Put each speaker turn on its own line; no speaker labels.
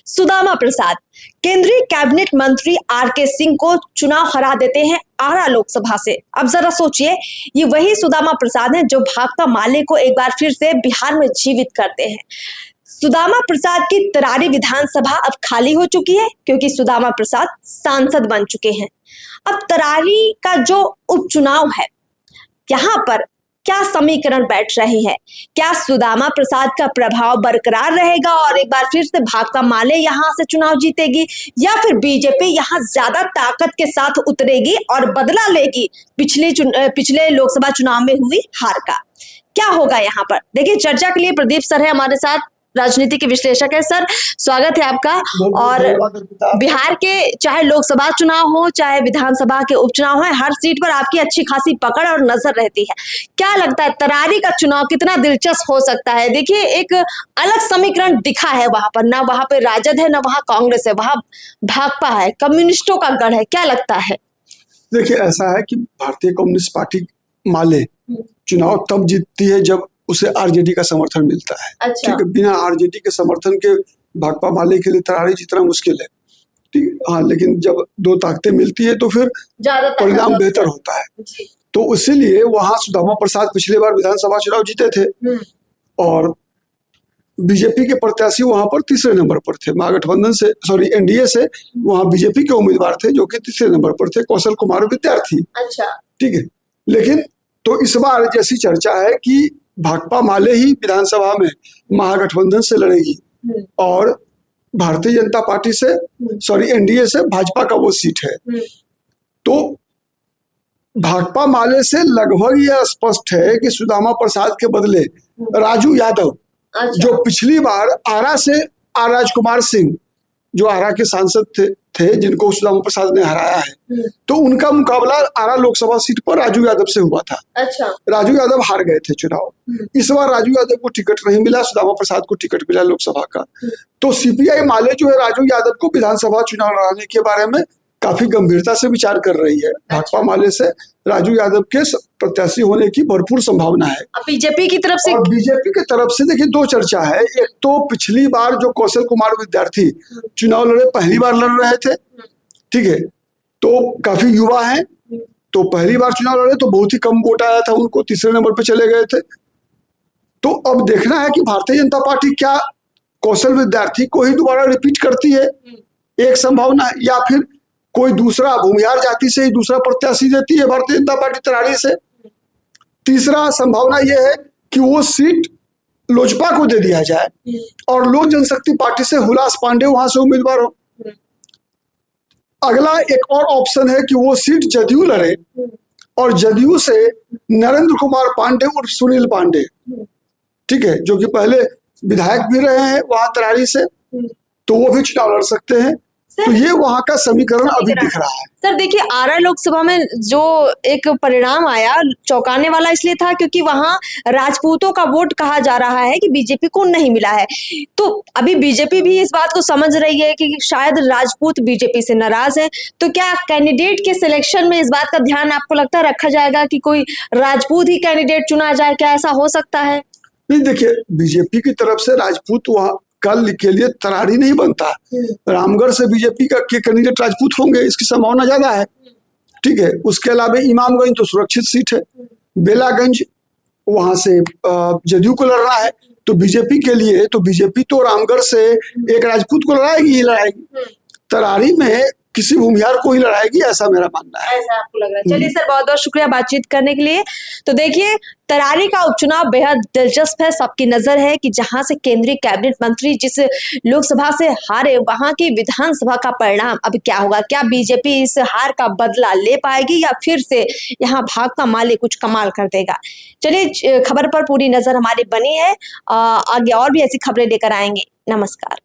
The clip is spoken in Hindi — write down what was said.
सुदामा प्रसाद केंद्रीय कैबिनेट मंत्री आरके सिंह को चुनाव हरा देते हैं आरा लोकसभा से। अब जरा सोचिए, ये वही सुदामा प्रसाद हैं जो भाकपा माले को एक बार फिर से बिहार में जीवित करते हैं। सुदामा प्रसाद की तरारी विधानसभा अब खाली हो चुकी है क्योंकि सुदामा प्रसाद सांसद बन चुके हैं। अब तरारी का जो उपचुनाव है, यहाँ पर क्या समीकरण बैठ रहे हैं? क्या सुदामा प्रसाद का प्रभाव बरकरार रहेगा और एक बार फिर से भाकपा माले यहाँ से चुनाव जीतेगी, या फिर बीजेपी यहाँ ज्यादा ताकत के साथ उतरेगी और बदला लेगी पिछले लोकसभा चुनाव में हुई हार का? क्या होगा यहाँ पर? देखिए, चर्चा के लिए प्रदीप सर है हमारे साथ, राजनीति के विश्लेषक है। सर, स्वागत है आपका। और बिहार के चाहे लोकसभा चुनाव हो चाहे विधानसभा के उपचुनाव हो, हर सीट पर आपकी अच्छी खासी पकड़ और नजर रहती है। क्या लगता है तरारी का चुनाव कितना दिलचस्प हो सकता है? देखिए, एक अलग समीकरण दिखा है वहां पर, ना वहां पे राजद है ना वहां कांग्रेस है, वहां भाकपा है, कम्युनिस्टों का गढ़ है। क्या लगता है?
देखिए, ऐसा है कि भारतीय कम्युनिस्ट पार्टी माले चुनाव तब जीतती है जब उसे आरजेडी का समर्थन मिलता है।
अच्छा।
ठीक है, बिना आरजेडी के समर्थन के भाकपा माले के लिए तरारी जीतना मुश्किल है। ठीक है, हाँ, लेकिन जब दो ताकतें मिलती है तो फिर परिणाम बेहतर होता है। तो इसीलिए वहां सुदामा प्रसाद पिछले बार विधानसभा चुनाव जीते थे और बीजेपी के प्रत्याशी वहां पर तीसरे नंबर पर थे। महागठबंधन से, एनडीए से वहां बीजेपी के उम्मीदवार थे जो कि तीसरे नंबर पर थे, कौशल कुमार विद्यार्थी।
अच्छा।
ठीक है, लेकिन तो इस बार जैसी चर्चा है कि भाकपा माले ही विधानसभा में महागठबंधन से लड़ेगी और भारतीय जनता पार्टी से, एनडीए से भाजपा का वो सीट है। तो भाकपा माले से लगभग यह स्पष्ट है कि सुदामा प्रसाद के बदले राजू यादव, जो पिछली बार आरा से आर राजकुमार सिंह, जो आरा के सांसद थे जिनको सुदामा प्रसाद ने हराया है, तो उनका मुकाबला आरा लोकसभा सीट पर राजू यादव से हुआ था। अच्छा। राजू यादव हार गए थे चुनाव। इस बार राजू यादव को टिकट नहीं मिला, सुदामा प्रसाद को टिकट मिला लोकसभा का। तो सीपीआई माले जो है राजू यादव को विधानसभा चुनाव लड़ाने के बारे में काफी गंभीरता से विचार कर रही है। भाकपा माले से राजू यादव के प्रत्याशी होने की भरपूर संभावना है।
बीजेपी की तरफ से,
और बीजेपी की तरफ से देखिए दो चर्चा है। एक तो पिछली बार जो कौशल कुमार विद्यार्थी चुनाव लड़े, पहली बार लड़ रहे थे, ठीक है, तो काफी युवा हैं, तो पहली बार चुनाव लड़े तो बहुत ही कम वोट आया था उनको, तीसरे नंबर पे चले गए थे। तो अब देखना है कि भारतीय जनता पार्टी क्या कौशल विद्यार्थी को ही दोबारा रिपीट करती है, एक संभावना, या फिर कोई दूसरा भूमिहार जाति से ही दूसरा प्रत्याशी देती है भारतीय जनता पार्टी तरारी से। तीसरा संभावना यह है कि वो सीट लोजपा को दे दिया जाए और लोक जनशक्ति पार्टी से हुलास पांडे वहां से उम्मीदवार हो। अगला एक और ऑप्शन है कि वो सीट जदयू लड़े और जदयू से नरेंद्र कुमार पांडे और सुनील पांडे, ठीक है, जो कि पहले विधायक भी रहे हैं वहां तरारी से, तो वो भी चुनाव लड़ सकते हैं। तो ये वहां का समीकरण अभी दिख रहा है।
सर देखिए, आरा लोकसभा में जो एक परिणाम आया चौंकाने वाला इसलिए था क्योंकि वहां राजपूतों का वोट कहा जा रहा है कि बीजेपी को नहीं मिला है। तो अभी बीजेपी भी इस बात को समझ रही है कि शायद राजपूत बीजेपी से नाराज है। तो क्या कैंडिडेट के सिलेक्शन में इस बात का ध्यान आपको लगता है रखा जाएगा कि कोई राजपूत ही कैंडिडेट चुना जाए? क्या ऐसा हो सकता है?
नहीं, देखिए, बीजेपी की तरफ से राजपूत वहां कल के लिए तरारी नहीं बनता। रामगढ़ से बीजेपी का के कैंडिडेट राजपूत होंगे, इसकी संभावना ज्यादा है। ठीक है, उसके अलावा इमामगंज तो सुरक्षित सीट है, बेलागंज वहां से जदयू को लड़ना है, तो बीजेपी के लिए तो बीजेपी तो रामगढ़ से एक राजपूत को लड़ाएगी ही लड़ाएगी, तरारी में किसी भूमिहार को ही लड़ाएगी, ऐसा मेरा मानना है।
ऐसा आपको लग रहा है? चलिए सर, बहुत बहुत शुक्रिया बातचीत करने के लिए। तो देखिए, तरारी का उपचुनाव बेहद दिलचस्प है। सबकी नजर है कि जहां से केंद्रीय कैबिनेट मंत्री जिस लोकसभा से हारे, वहां की विधानसभा का परिणाम अब क्या होगा? क्या बीजेपी इस हार का बदला ले पाएगी या फिर से यहाँ भाकपा माले कुछ कमाल कर देगा? चलिए, खबर पर पूरी नजर हमारी बनी है। आगे और भी ऐसी खबरें लेकर आएंगे। नमस्कार।